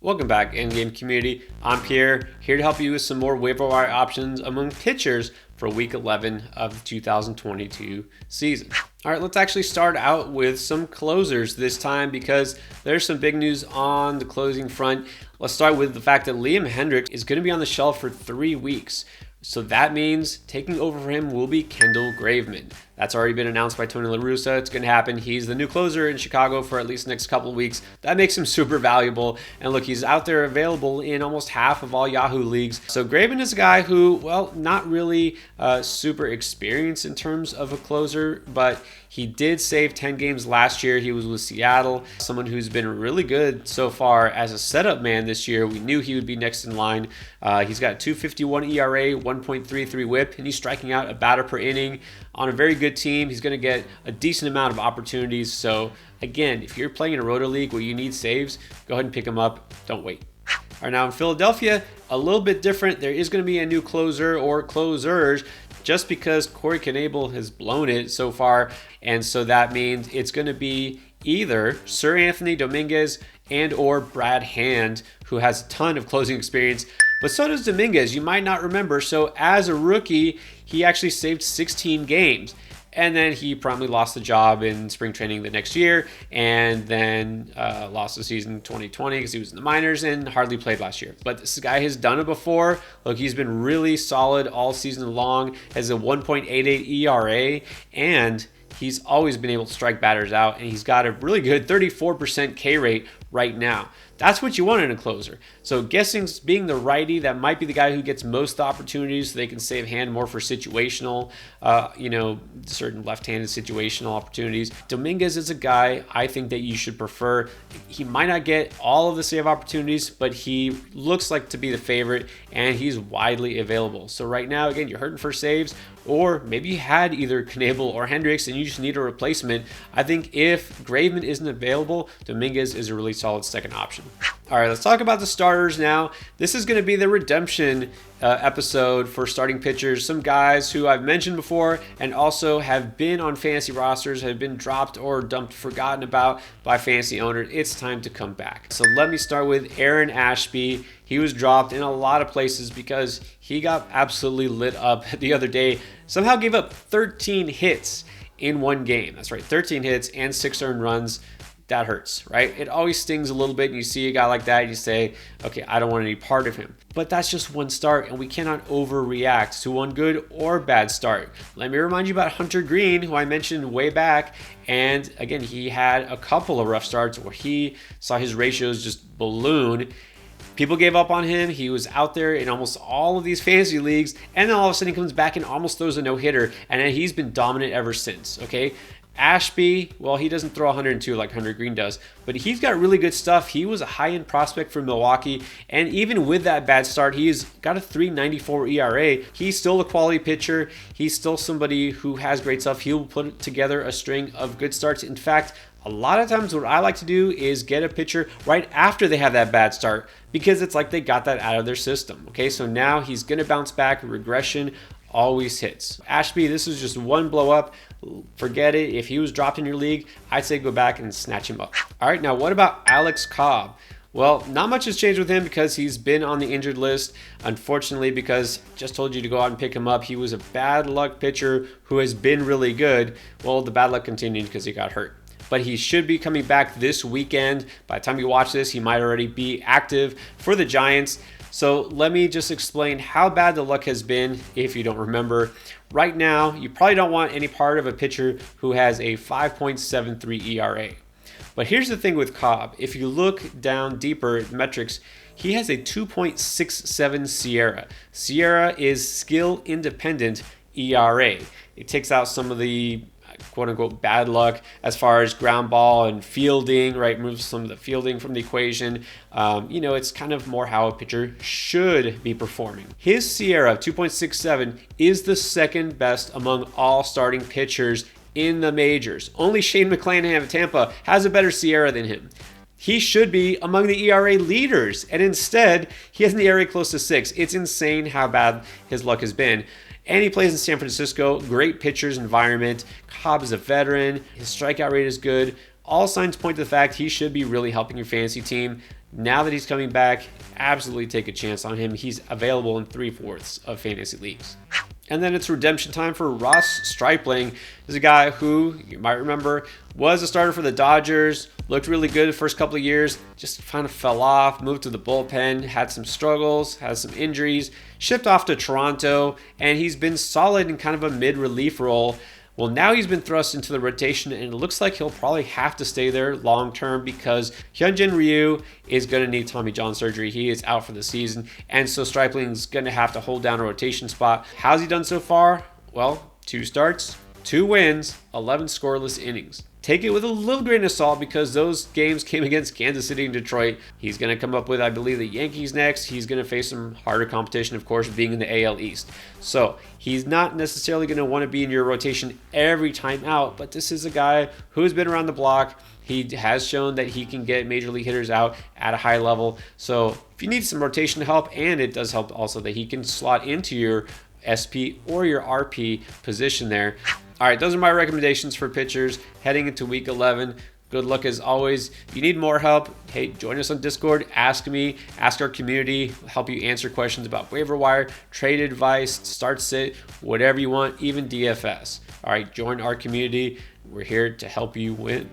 Welcome back, Endgame community. I'm Pierre, here to help you with some more waiver wire options among pitchers for Week 11 of the 2022 season. All right, let's actually start out with some closers this time because there's some big news on the closing front. Let's start with the fact that Liam Hendriks is going to be on the shelf for 3 weeks. So that means taking over for him will be Kendall Graveman. That's already been announced by Tony La Russa. It's going to happen. He's the new closer in Chicago for at least the next couple of weeks. That makes him super valuable. And look, he's out there available in almost half of all Yahoo leagues. So Graveman is a guy who, well, not really super experienced in terms of a closer, but he did save 10 games last year. He was with Seattle, someone who's been really good so far as a setup man this year. We knew he would be next in line. He's got 2.51 ERA, 1.33 WHIP, and he's striking out a batter per inning on a very good team. He's going to get a decent amount of opportunities. So again, if you're playing in a roto league where you need saves, go ahead and pick him up. Don't wait. All right, now in Philadelphia, a little bit different. There is going to be a new closer or closers just because Corey Knebel has blown it so far. And so that means it's going to be either Seranthony, Dominguez, and or Brad Hand, who has a ton of closing experience. But so does Dominguez. You might not remember. So as a rookie, he actually saved 16 games. And then he promptly lost the job in spring training the next year, and then lost the season 2020 because he was in the minors and hardly played last year. But this guy has done it before. Look, he's been really solid all season long, has a 1.88 ERA, and he's always been able to strike batters out, and he's got a really good 34% K rate right now. That's what you want in a closer. So guessing being the righty, that might be the guy who gets most opportunities so they can save hand more for situational, certain left-handed situational opportunities. Dominguez is a guy I think that you should prefer. He might not get all of the save opportunities, but he looks like to be the favorite, and he's widely available. So right now, again, you're hurting for saves, or maybe you had either Knebel or Hendriks and you just need a replacement. I think if Graveman isn't available, Dominguez is a really solid second option. All right, let's talk about the starters now. This is going to be the redemption episode for starting pitchers. Some guys who I've mentioned before and also have been on fantasy rosters, have been dropped or dumped, forgotten about by fantasy owners. It's time to come back. So let me start with Aaron Ashby. He was dropped in a lot of places because he got absolutely lit up the other day. Somehow gave up 13 hits in one game. That's right, 13 hits and 6 earned runs. That hurts, right? It always stings a little bit, and you see a guy like that and you say, okay, I don't want any part of him. But that's just one start, and we cannot overreact to one good or bad start. Let me remind you about Hunter Green, who I mentioned way back. And again, he had a couple of rough starts where he saw his ratios just balloon. People gave up on him. He was out there in almost all of these fantasy leagues, and then all of a sudden he comes back and almost throws a no-hitter, and then he's been dominant ever since, okay? Ashby, well, he doesn't throw 102 like Hunter Green does, but he's got really good stuff. He was a high-end prospect for Milwaukee, and even with that bad start, he's got a 3.94 ERA. He's still a quality pitcher. He's still somebody who has great stuff. He'll put together a string of good starts. In fact, a lot of times what I like to do is get a pitcher right after they have that bad start because it's like they got that out of their system. Okay, so now he's going to bounce back. Regression always hits. Ashby, this is just one blow up. Forget it. If he was dropped in your league, I'd say go back and snatch him up. All right, now what about Alex Cobb? Well, not much has changed with him because he's been on the injured list. Unfortunately, because I just told you to go out and pick him up. He was a bad luck pitcher who has been really good. Well, the bad luck continued because he got hurt. But he should be coming back this weekend. By the time you watch this, he might already be active for the Giants. So let me just explain how bad the luck has been if you don't remember. Right now, you probably don't want any part of a pitcher who has a 5.73 ERA. But here's the thing with Cobb. If you look down deeper at metrics, he has a 2.67 SIERA. SIERA is skill independent ERA. It takes out some of the quote-unquote bad luck as far as ground ball and fielding, right? Moves some of the fielding from the equation. It's kind of more how a pitcher should be performing. His SIERA of 2.67 is the second best among all starting pitchers in the majors. Only Shane McClanahan of Tampa has a better SIERA than him. He should be among the ERA leaders, and instead, he has an ERA close to 6. It's insane how bad his luck has been. And he plays in San Francisco. Great pitcher's environment. Cobb is a veteran. His strikeout rate is good. All signs point to the fact he should be really helping your fantasy team. Now that he's coming back, absolutely take a chance on him. He's available in 3/4 of fantasy leagues. And then it's redemption time for Ross Stripling. This is a guy who, you might remember, was a starter for the Dodgers, looked really good the first couple of years, just kind of fell off, moved to the bullpen, had some struggles, had some injuries, shipped off to Toronto, and he's been solid in kind of a mid-relief role. Well, now he's been thrust into the rotation, and it looks like he'll probably have to stay there long term because Hyunjin Ryu is going to need Tommy John surgery. He is out for the season, and so Stripling's going to have to hold down a rotation spot. How's he done so far? Well, 2 starts, 2 wins, 11 scoreless innings. Take it with a little grain of salt because those games came against Kansas City and Detroit. He's going to come up with, I believe, the Yankees next. He's going to face some harder competition, of course, being in the AL East. So he's not necessarily going to want to be in your rotation every time out, but this is a guy who's been around the block. He has shown that he can get major league hitters out at a high level. So if you need some rotation help, and it does help also that he can slot into your SP or your RP position there. All right, those are my recommendations for pitchers heading into week 11. Good luck as always. If you need more help, hey, join us on Discord. Ask me, ask our community, help you answer questions about waiver wire, trade advice, start sit, whatever you want, even DFS. All right, join our community. We're here to help you win.